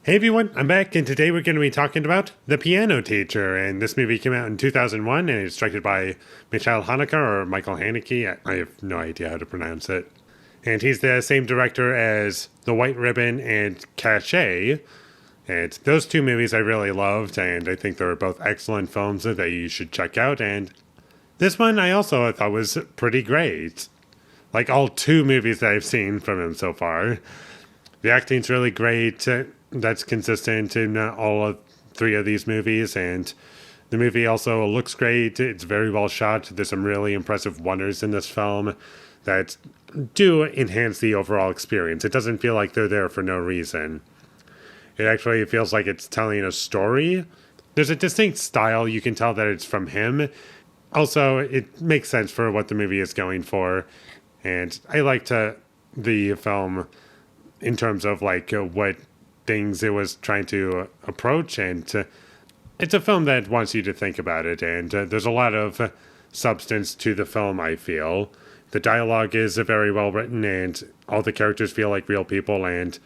Hey everyone, I'm back, and today we're going to be talking about The Piano Teacher. And this movie came out in 2001, and it's directed by Michael Haneke, or Michael Haneke. I have no idea how to pronounce it. And he's the same director as The White Ribbon and Cachet. And those two movies I really loved, and I think they're both excellent films that you should check out. And this one I also thought was pretty great. Like all two movies that I've seen from him so far. The acting's really great. That's consistent in all of three of these movies, and the movie also looks great. It's very well shot. There's some really impressive wonders in this film that do enhance the overall experience. It doesn't feel like they're there for no reason. It actually feels like it's telling a story. There's a distinct style. You can tell that it's from him. Also, it makes sense for what the movie is going for, and I liked the film in terms of what things it was trying to approach, and it's a film that wants you to think about it, and there's a lot of substance to the film. I feel the dialogue is very well written, and all the characters feel like real people, and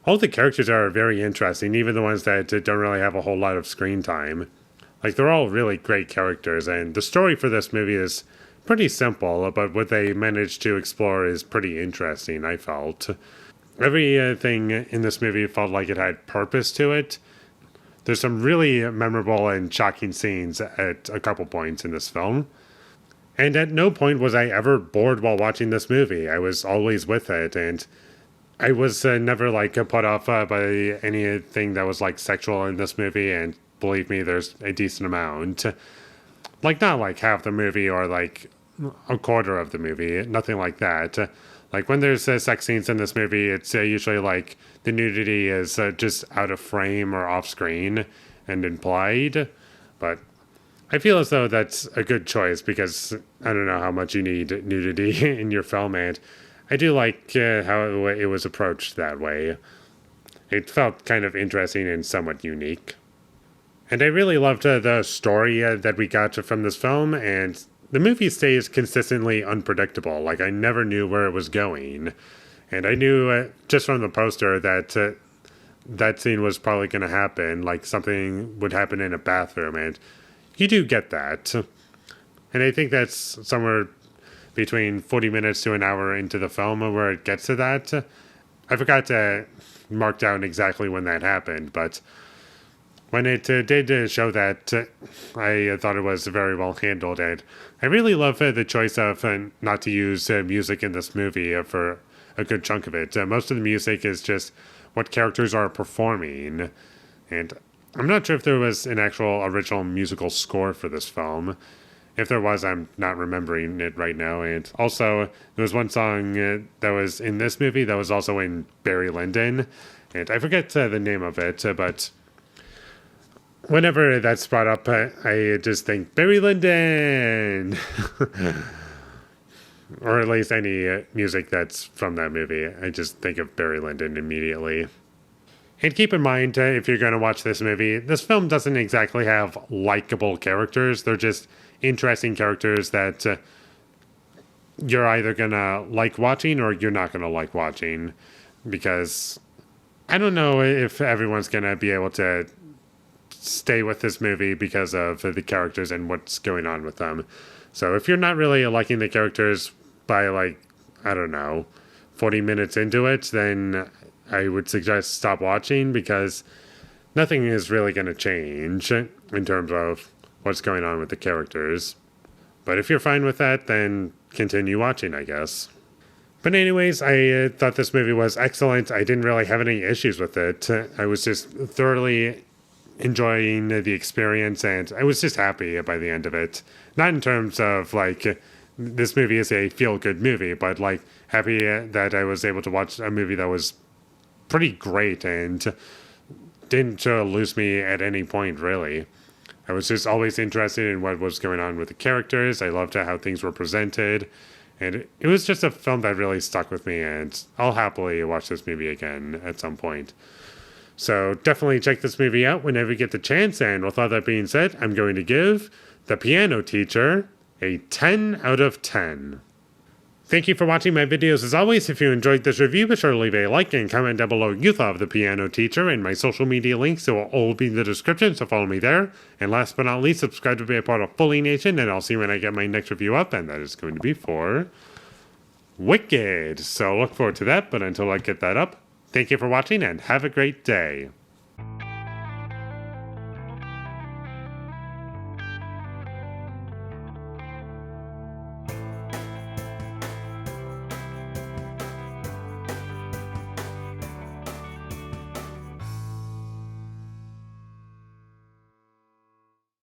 all the characters are very interesting, even the ones that don't really have a whole lot of screen time. Like, they're all really great characters, and the story for this movie is pretty simple, but what they managed to explore is pretty interesting, I felt. Everything in this movie felt like it had purpose to it. There's some really memorable and shocking scenes at a couple points in this film. And at no point was I ever bored while watching this movie. I was always with it, and I was never put off by anything that was sexual in this movie, and believe me, there's a decent amount. Not half the movie or a quarter of the movie, nothing like that. When there's sex scenes in this movie, it's usually the nudity is just out of frame or off screen and implied. But I feel as though that's a good choice because I don't know how much you need nudity in your film, and I do like how it was approached that way. It felt kind of interesting and somewhat unique. And I really loved the story that we got from this film, and the movie stays consistently unpredictable. I never knew where it was going. And I knew just from the poster that that scene was probably going to happen. Something would happen in a bathroom. And you do get that. And I think that's somewhere between 40 minutes to an hour into the film where it gets to that. I forgot to mark down exactly when that happened. But when it did show that, I thought it was very well handled, and I really love the choice of not to use music in this movie for a good chunk of it. Most of the music is just what characters are performing, and I'm not sure if there was an actual original musical score for this film. If there was, I'm not remembering it right now. And also, there was one song that was in this movie that was also in Barry Lyndon, and I forget the name of it, but whenever that's brought up, I just think Barry Lyndon, or at least any music that's from that movie. I just think of Barry Lyndon immediately. And keep in mind, if you're going to watch this movie, this film doesn't exactly have likable characters. They're just interesting characters that you're either going to like watching or you're not going to like watching. Because I don't know if everyone's going to be able to stay with this movie because of the characters and what's going on with them. So if you're not really liking the characters by 40 minutes into it, then I would suggest stop watching because nothing is really going to change in terms of what's going on with the characters. But if you're fine with that, then continue watching, I guess. But anyways, I thought this movie was excellent. I didn't really have any issues with it. I was just thoroughly enjoying the experience, and I was just happy by the end of it. Not in terms of this movie is a feel-good movie, but happy that I was able to watch a movie that was pretty great and didn't lose me at any point, really. I was just always interested in what was going on with the characters. I loved how things were presented, and it was just a film that really stuck with me, and I'll happily watch this movie again at some point. So definitely check this movie out whenever you get the chance, and with all that being said, I'm going to give The Piano Teacher a 10 out of 10. Thank you for watching my videos as always. If you enjoyed this review, be sure to leave a like and comment down below what you thought of The Piano Teacher, and my social media links will all be in the description, so follow me there. And last but not least, subscribe to be a part of Foley Nation, and I'll see you when I get my next review up, and that is going to be for Wicked. So look forward to that, but until I get that up, thank you for watching and have a great day.